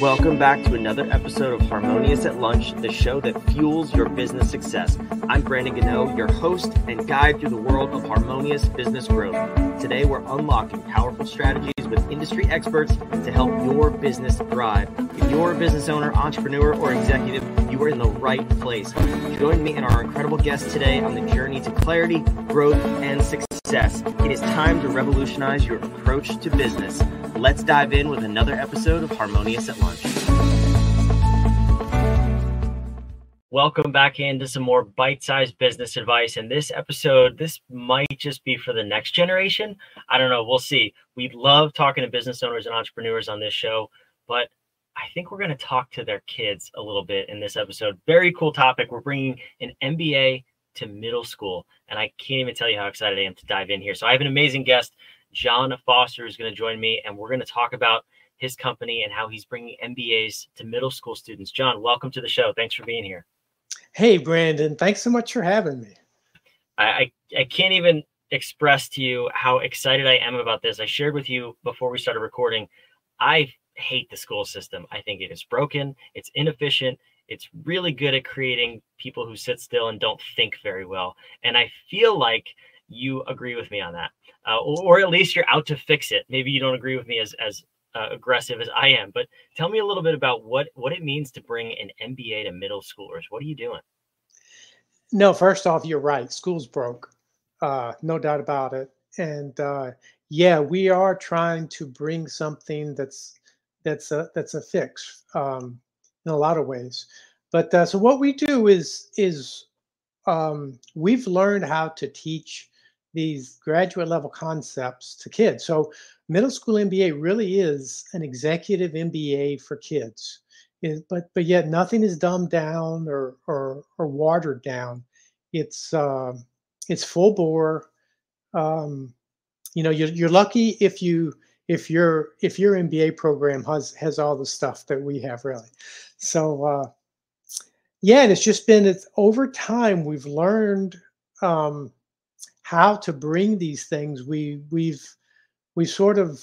Welcome back to another episode of Harmonious at Lunch, the show that fuels your business success. I'm Brandon Gano, your host and guide through the world of harmonious business growth. Today, we're unlocking powerful strategies with industry experts to help your business thrive. If you're a business owner, entrepreneur, or executive, you are in the right place. Join me and our incredible guest today on the journey to clarity, growth, and success. It is time to revolutionize your approach to business. Let's dive in with another episode of Harmonious at Lunch. Welcome back into some more bite-sized business advice. And this episode, this might just be for the next generation. I don't know. We'll see. We love talking to business owners and entrepreneurs on this show, but I think we're going to talk to their kids a little bit in this episode. Very cool topic. We're bringing an MBA to middle school, and I can't even tell you how excited I am to dive in here. So I have an amazing guest. John Foster is going to join me, and we're going to talk about his company and how he's bringing MBAs to middle school students. John, welcome to the show. Thanks for being here. Hey, Brandon. Thanks so much for having me. I can't even express to you how excited I am about this. I shared with you before we started recording, I hate the school system. I think it is broken. It's inefficient. It's really good at creating people who sit still and don't think very well. And I feel like you agree with me on that. Or at least you're out to fix it. Maybe you don't agree with me as aggressive as I am, but tell me a little bit about what it means to bring an MBA to middle schoolers. What are you doing? No, first off, you're right. School's broke. No doubt about it. And yeah, we are trying to bring something that's a fix in a lot of ways. But so what we do is we've learned how to teach these graduate level concepts to kids. So middle school MBA really is an executive MBA for kids, but yet nothing is dumbed down or watered down. It's full bore. You're lucky if your MBA program has all the stuff that we have, really. So yeah, and it's over time we've learned how to bring these things. We've sort of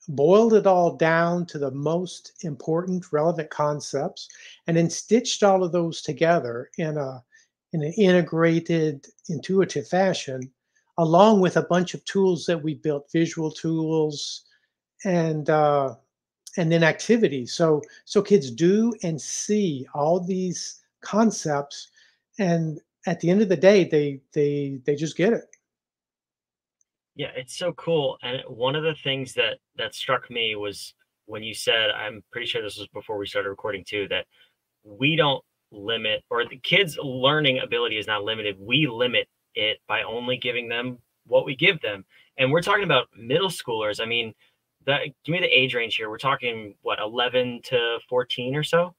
boiled it all down to the most important, relevant concepts, and then stitched all of those together in an integrated, intuitive fashion, along with a bunch of tools that we built, visual tools, and then activities. So kids do and see all these concepts, and at the end of the day, they just get it. Yeah, it's so cool. And one of the things that struck me was when you said, I'm pretty sure this was before we started recording too, that we don't limit, or the kids' learning ability is not limited. We limit it by only giving them what we give them. And we're talking about middle schoolers. I mean, give me the age range here. We're talking, what, 11 to 14 or so?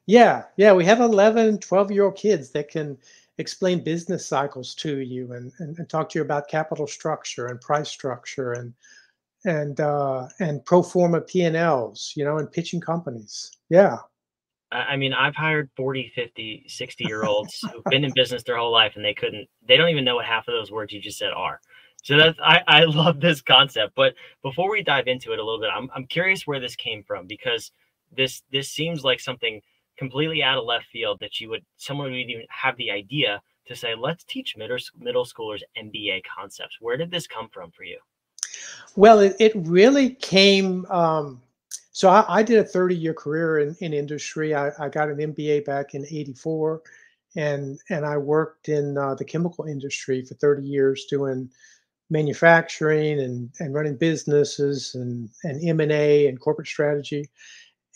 Yeah. We have 11, 12-year-old kids that can explain business cycles to you and talk to you about capital structure and price structure and pro forma P&Ls, and pitching companies. Yeah. I mean, I've hired 40, 50, 60-year-olds who've been in business their whole life, and they don't even know what half of those words you just said are. So I love this concept. But before we dive into it a little bit, I'm curious where this came from, because this seems like something completely out of left field that someone would even have the idea to say, let's teach middle schoolers MBA concepts. Where did this come from for you? Well, it really came. So I did a 30-year career in industry. I got an MBA back in '84, and I worked in the chemical industry for 30 years doing manufacturing and running businesses and M&A and corporate strategy.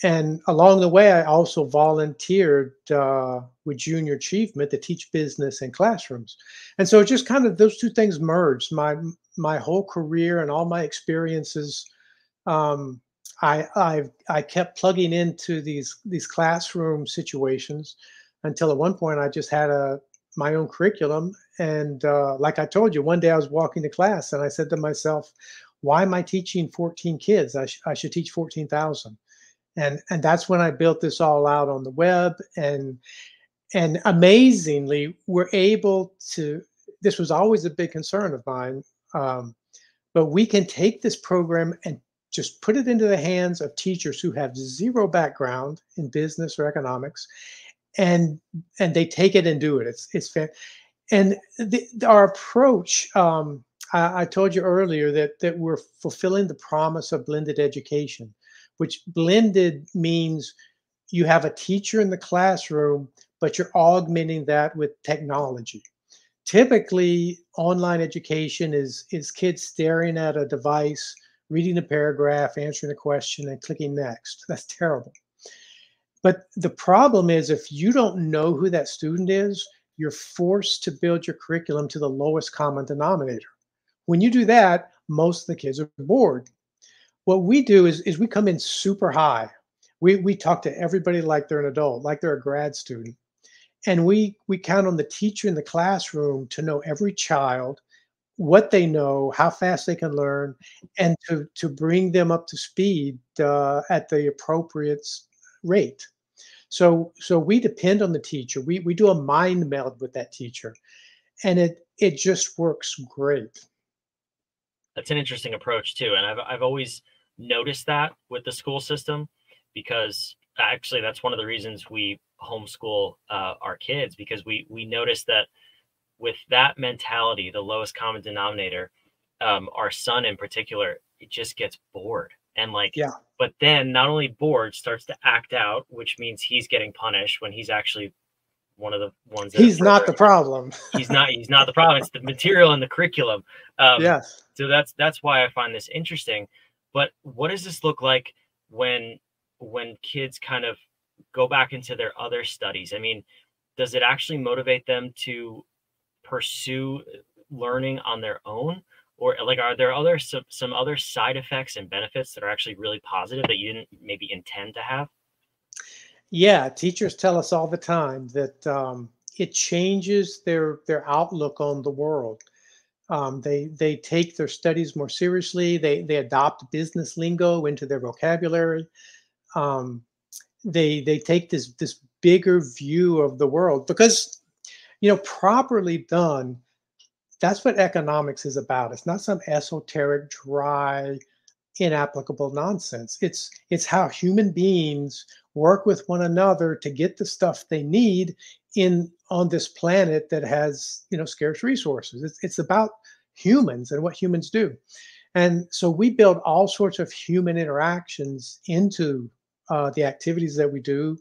And along the way, I also volunteered with Junior Achievement to teach business in classrooms. And so just kind of those two things merged. My whole career and all my experiences, I kept plugging into these classroom situations until at one point I just had my own curriculum. And like I told you, one day I was walking to class and I said to myself, why am I teaching 14 kids? I should teach 14,000. And that's when I built this all out on the web. And amazingly, we're able to, this was always a big concern of mine, but we can take this program and just put it into the hands of teachers who have zero background in business or economics, and they take it and do it. And our approach. I told you earlier that we're fulfilling the promise of blended education, which blended means you have a teacher in the classroom, but you're augmenting that with technology. Typically, online education is kids staring at a device, reading a paragraph, answering a question, and clicking next. That's terrible. But the problem is, if you don't know who that student is, you're forced to build your curriculum to the lowest common denominator. When you do that, most of the kids are bored. What we do is we come in super high. We talk to everybody like they're an adult, like they're a grad student. And we count on the teacher in the classroom to know every child, what they know, how fast they can learn, and to bring them up to speed at the appropriate rate. So we depend on the teacher. We do a mind meld with that teacher, and it just works great. That's an interesting approach too, and I've always noticed that with the school system, because actually that's one of the reasons we homeschool our kids, because we noticed that with that mentality, the lowest common denominator, our son in particular, it just gets bored. And like, Yeah. but then not only bored, starts to act out, which means he's getting punished when he's actually one of the ones that are He's not further. the problem. He's not the problem. It's the material and the curriculum. Yes. So that's why I find this interesting. But what does this look like when kids kind of go back into their other studies? I mean, does it actually motivate them to pursue learning on their own, or like are there some other side effects and benefits that are actually really positive that you didn't maybe intend to have? Yeah, teachers tell us all the time that it changes their outlook on the world. They take their studies more seriously. They adopt business lingo into their vocabulary. Um, they take this bigger view of the world because properly done. That's what economics is about. It's not some esoteric, dry, inapplicable nonsense. It's how human beings work with one another to get the stuff they need in on this planet that has scarce resources. It's about humans and what humans do. And so we build all sorts of human interactions into the activities that we do.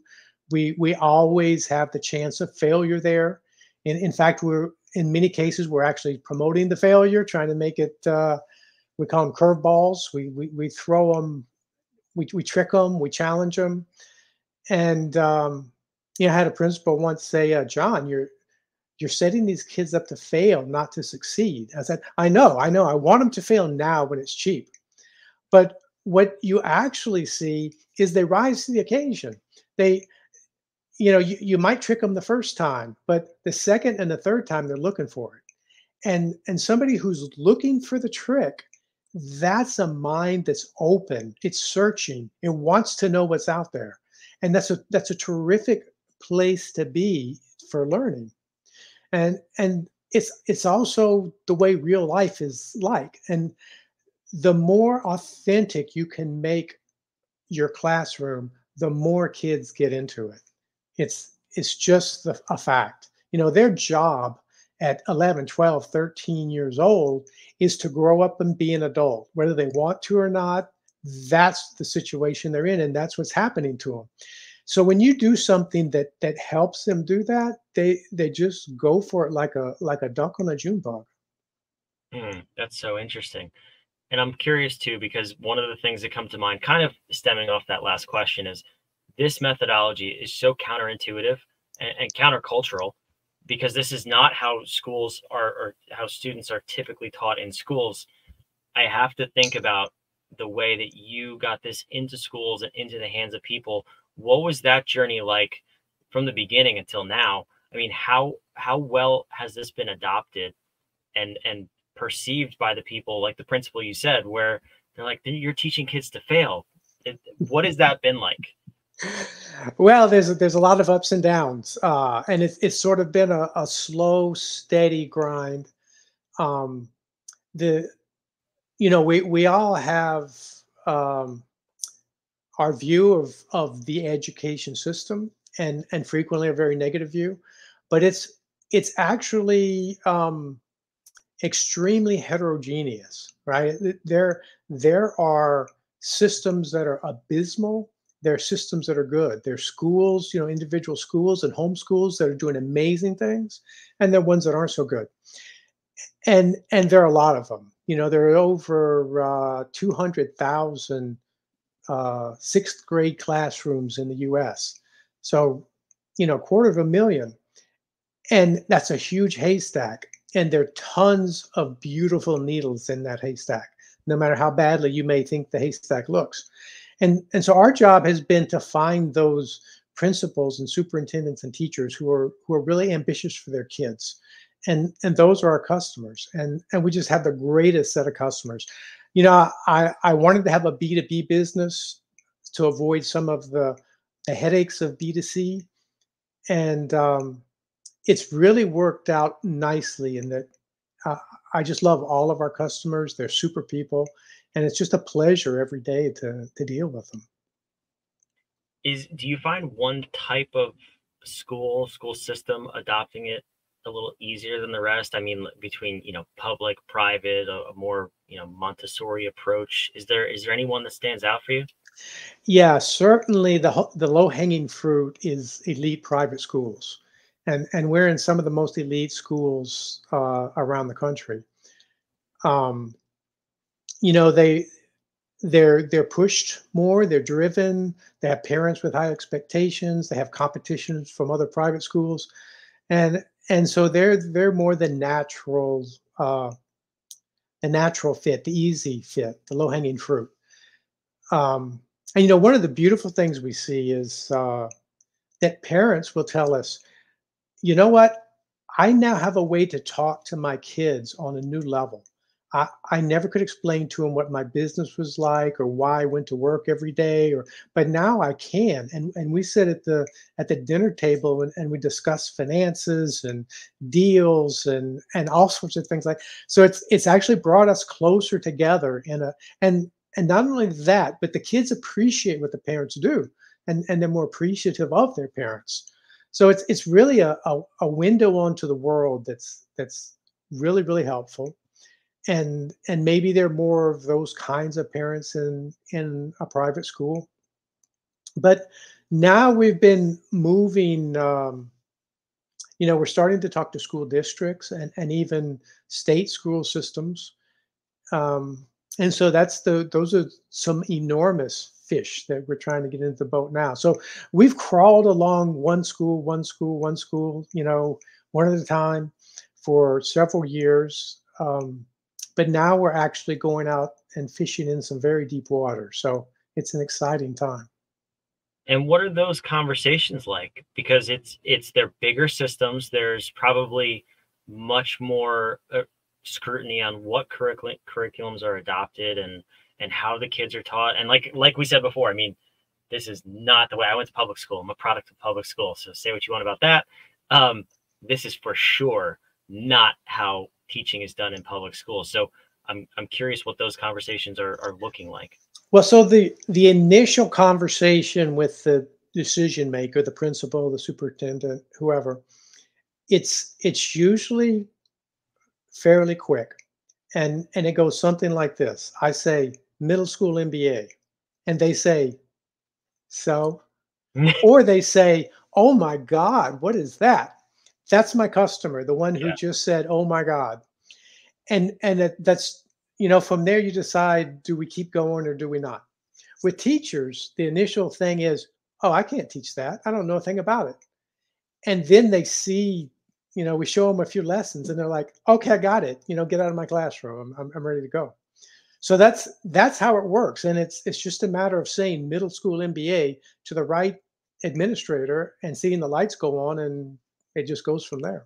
We always have the chance of failure there. In fact, we're in many cases we're actually promoting the failure, trying to make it. We call them curveballs. We throw them, we trick them, we challenge them. And I had a principal once say, "John, you're setting these kids up to fail, not to succeed." I said, I know. I want them to fail now when it's cheap. But what you actually see is they rise to the occasion. They, you might trick them the first time, but the second and the third time they're looking for it. And somebody who's looking for the trick, that's a mind that's open, it's searching, it wants to know what's out there. And that's a terrific place to be for learning. And it's also the way real life is like. And the more authentic you can make your classroom, the more kids get into it. It's just a fact. Their job at 11, 12, 13 years old is to grow up and be an adult, whether they want to or not. That's the situation they're in, and that's what's happening to them. So when you do something that helps them do that, they just go for it like a duck on a June bug. That's so interesting. And I'm curious too, because one of the things that come to mind, kind of stemming off that last question, is this methodology is so counterintuitive and countercultural, because this is not how schools are, or how students are typically taught in schools. I have to think about the way that you got this into schools and into the hands of people. What was that journey like from the beginning until now? I mean, how well has this been adopted and perceived by the people, like the principal you said, where they're like, you're teaching kids to fail? What has that been like? Well, there's a lot of ups and downs, and it's sort of been a slow, steady grind. The we all have our view of the education system, and frequently a very negative view, but it's actually extremely heterogeneous, right? There are systems that are abysmal. There are systems that are good. There are schools, individual schools and homeschools that are doing amazing things, and there are ones that aren't so good. And there are a lot of them. There are over 200,000 sixth grade classrooms in the U.S. So, quarter of a million, and that's a huge haystack. And there are tons of beautiful needles in that haystack, no matter how badly you may think the haystack looks. And so our job has been to find those principals and superintendents and teachers who are really ambitious for their kids. And those are our customers. And we just have the greatest set of customers. I wanted to have a B2B business to avoid some of the headaches of B2C. And it's really worked out nicely in that uh, I just love all of our customers. They're super people, and it's just a pleasure every day to deal with them. Do you find one type of school system adopting it a little easier than the rest? I mean, between, public, private, a more, Montessori approach. Is there anyone that stands out for you? Yeah, certainly the low hanging fruit is elite private schools, and we're in some of the most elite schools around the country. Um, you know, they they're pushed more, they're driven, they have parents with high expectations, they have competitions from other private schools, and so they're more uh, the natural fit, the easy fit, the low hanging fruit. Um, and one of the beautiful things we see is that parents will tell us, you know what? I now have a way to talk to my kids on a new level. I never could explain to them what my business was like or why I went to work every day, but now I can. And we sit at the dinner table and we discuss finances and deals and all sorts of things like. So it's actually brought us closer together and not only that, but the kids appreciate what the parents do, and they're more appreciative of their parents. So it's really a window onto the world that's really, really helpful. And maybe there are more of those kinds of parents in a private school. But now we've been moving, we're starting to talk to school districts and even state school systems. Um, and so those are some enormous fish that we're trying to get into the boat now. So we've crawled along one school, one school, one school, one at a time for several years. But now we're actually going out and fishing in some very deep water. So it's an exciting time. And what are those conversations like? Because it's their bigger systems. There's probably much more scrutiny on what curriculums are adopted and how the kids are taught. And like we said before, I mean, this is not the way I went to public school. I'm a product of public school. So say what you want about that. This is for sure not how teaching is done in public school. So I'm curious what those conversations are looking like. Well, so the initial conversation with the decision maker, the principal, the superintendent, whoever, it's usually fairly quick. And it goes something like this. I say middle school MBA, and they say, so, or they say, oh my God, what is that? That's my customer, the one who Yeah. just said, oh my God. That's, from there you decide, do we keep going or do we not? With teachers, the initial thing is, oh, I can't teach that. I don't know a thing about it. And then they see, we show them a few lessons and they're like, okay, I got it. Get out of my classroom. I'm ready to go. So that's how it works. And it's just a matter of saying middle school MBA to the right administrator and seeing the lights go on, and it just goes from there.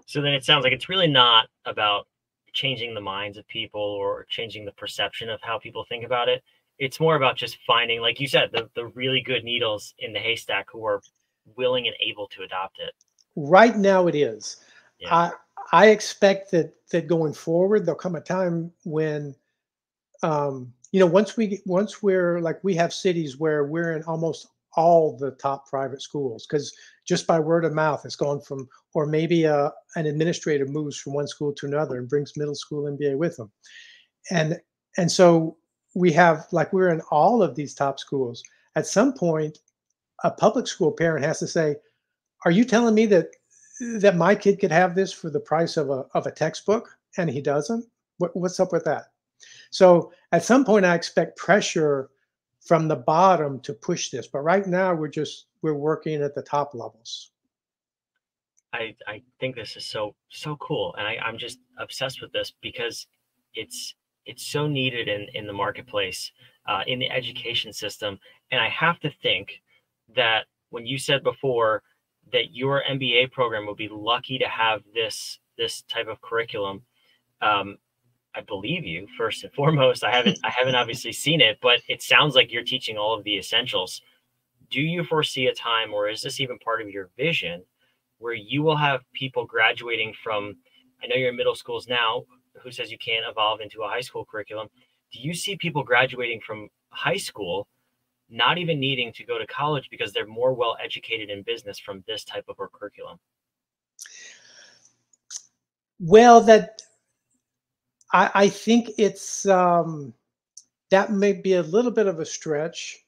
So then it sounds like it's really not about changing the minds of people or changing the perception of how people think about it. It's more about just finding, like you said, the really good needles in the haystack who are willing and able to adopt it. Right now it is. Yeah. I I expect that going forward, there'll come a time when once we're like, we have cities where we're in almost all the top private schools, because just by word of mouth it's gone from, or maybe an administrator moves from one school to another and brings middle school MBA with them. And and so we have, like, we're in all of these top schools. At some point, a public school parent has to say, are you telling me that my kid could have this for the price of a textbook, and he doesn't? What's up with that? So at some point, I expect pressure from the bottom to push this. But right now, we're working at the top levels. I think this is so cool, and I'm just obsessed with this because it's it's so needed in the marketplace, in the education system, and I have to think that when you said before that your MBA program would be lucky to have this type of curriculum, um, I believe you first and foremost. I haven't obviously seen it, but it sounds like you're teaching all of the essentials. Do you foresee a time, or is this even part of your vision, where you will have people graduating from, I know you're in middle schools now, who says you can't evolve into a high school curriculum? Do you see people graduating from high school not even needing to go to college because they're more well educated in business from this type of a curriculum? Well, I think it's that may be a little bit of a stretch,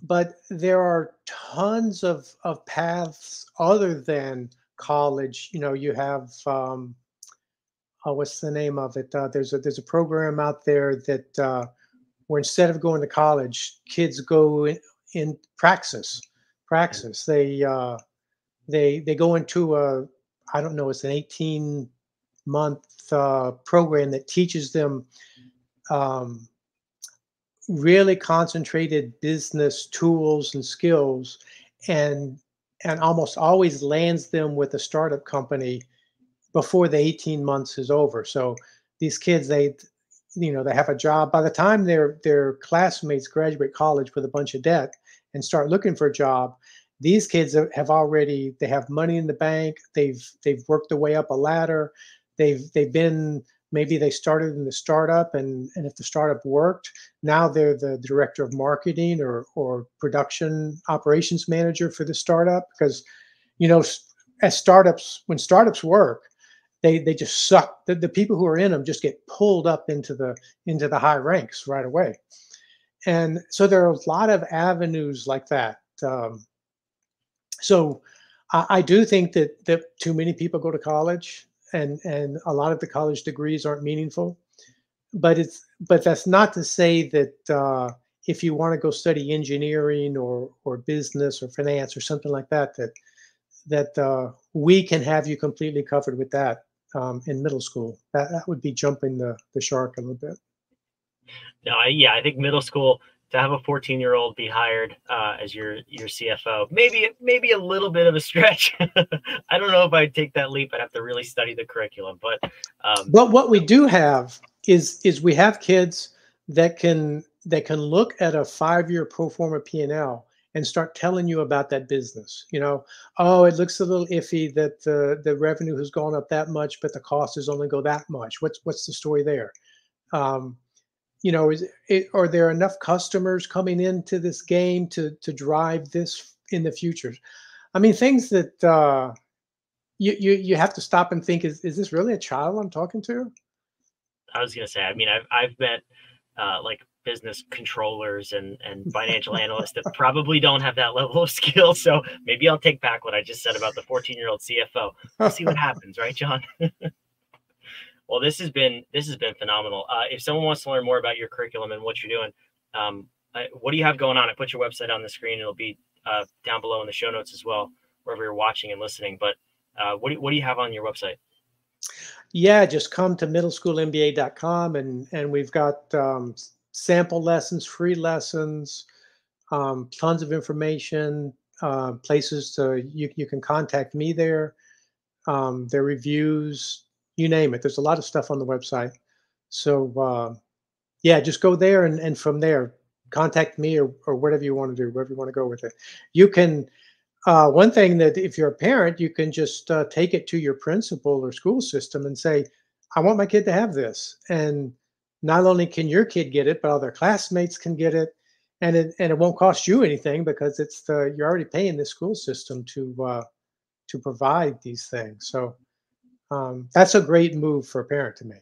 but there are tons of paths other than college. You have, oh, what's the name of it? There's a program out there that, where instead of going to college, kids go in praxis. Praxis. They go into a, I don't know, it's an 18-month program that teaches them um, really concentrated business tools and skills, and almost always lands them with a startup company before the 18 months is over. So these kids, they have a job by the time their classmates graduate college with a bunch of debt and start looking for a job. These kids they have money in the bank. They've worked their way up a ladder. They've been, maybe they started in the startup, and if the startup worked, now they're the director of marketing or production operations manager for the startup. Because, you know as startups when startups work, they just suck. The people who are in them just get pulled up into the high ranks right away. And so there are a lot of avenues like that. So I do think that too many people go to college, and a lot of the college degrees aren't meaningful. But that's not to say that, if you want to go study engineering or business or finance or something like that we can have you completely covered with that, in middle school. That would be jumping the shark a little bit. No, yeah, I think middle school, to have a 14-year-old be hired as your CFO, maybe a little bit of a stretch. I don't know if I'd take that leap. I'd have to really study the curriculum, but But what we do have is we have kids that can look at a 5-year pro forma P&L and start telling you about that business. Oh, it looks a little iffy that the revenue has gone up that much, but the cost has only go that much. What's the story there? Um, are there enough customers coming into this game to drive this in the future? I mean, things that, you have to stop and think, is this really a child I'm talking to? I was gonna say, I mean, I've met like business controllers and financial analysts that probably don't have that level of skill. So maybe I'll take back what I just said about the 14-year-old CFO. We'll see what happens, right, John? Well, this has been phenomenal. If someone wants to learn more about your curriculum and what you're doing, what do you have going on? I put your website on the screen. It'll be down below in the show notes as well, wherever you're watching and listening. But what do you have on your website? Yeah, just come to middleschoolmba.com, and we've got, sample lessons, free lessons, tons of information, places you can contact me there, their reviews, you name it. There's a lot of stuff on the website. So, yeah, just go there, and from there, contact me, or whatever you want to do, wherever you want to go with it. You can, one thing, that if you're a parent, you can just, take it to your principal or school system and say, I want my kid to have this. And not only can your kid get it, but other classmates can get it, and it won't cost you anything because you're already paying the school system to provide these things. So that's a great move for a parent to make.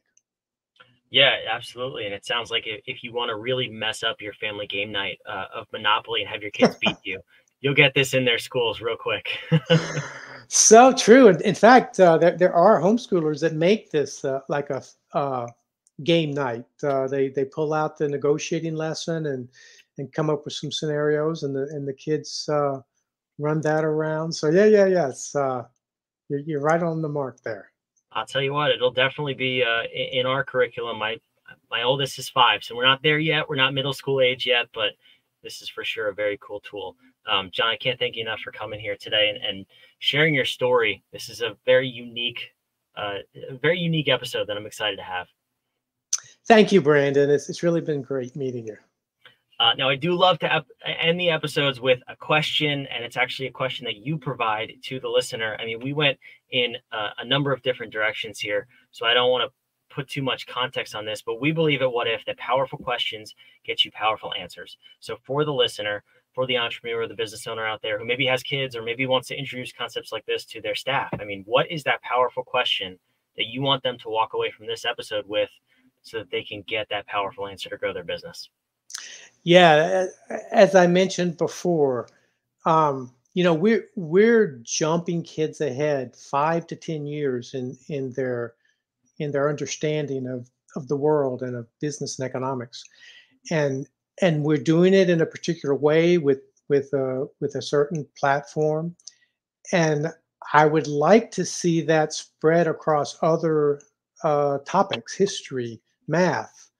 Yeah, absolutely. And it sounds like if you want to really mess up your family game night of Monopoly and have your kids beat you, you'll get this in their schools real quick. So true. And in fact, there are homeschoolers that make this like a game night. They pull out the negotiating lesson and come up with some scenarios, and the kids run that around. So yeah. You're right on the mark there. I'll tell you what, it'll definitely be in our curriculum. My oldest is 5, so we're not there yet. We're not middle school age yet, but this is for sure a very cool tool. John, I can't thank you enough for coming here today and sharing your story. This is a very unique episode that I'm excited to have. Thank you, Brandon. It's really been great meeting you. Now, I do love to end the episodes with a question, and it's actually a question that you provide to the listener. I mean, we went in a number of different directions here, so I don't want to put too much context on this, but we believe at What If that powerful questions get you powerful answers. So for the listener, for the entrepreneur or the business owner out there who maybe has kids or maybe wants to introduce concepts like this to their staff, I mean, what is that powerful question that you want them to walk away from this episode with so that they can get that powerful answer to grow their business? Yeah, as I mentioned before, we're jumping kids ahead 5 to 10 years in their understanding of the world and of business and economics, and we're doing it in a particular way with a certain platform, and I would like to see that spread across other topics, history, math,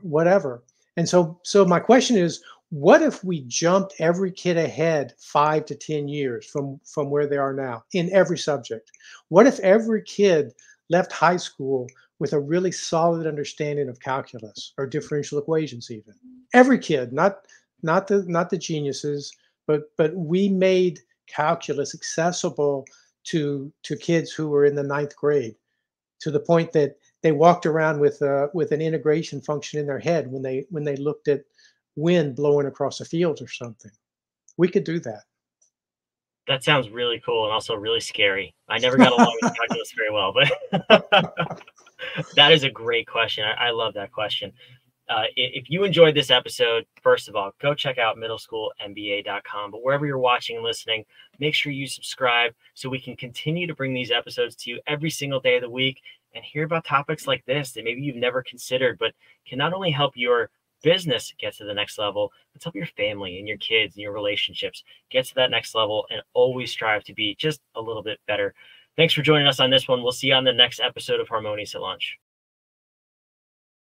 whatever. And so my question is, what if we jumped every kid ahead 5 to 10 years from where they are now in every subject? What if every kid left high school with a really solid understanding of calculus or differential equations? Even every kid, not the geniuses, but we made calculus accessible to kids who were in the ninth grade, to the point that they walked around with an integration function in their head when they looked at wind blowing across a field or something. We could do that. That sounds really cool and also really scary. I never got along with calculus very well, but that is a great question. I love that question. If you enjoyed this episode, first of all, go check out middleschoolmba.com. But wherever you're watching and listening, make sure you subscribe so we can continue to bring these episodes to you every single day of the week and hear about topics like this that maybe you've never considered, but can not only help your business get to the next level, but help your family and your kids and your relationships get to that next level and always strive to be just a little bit better. Thanks for joining us on this one. We'll see you on the next episode of Harmonious at Lunch.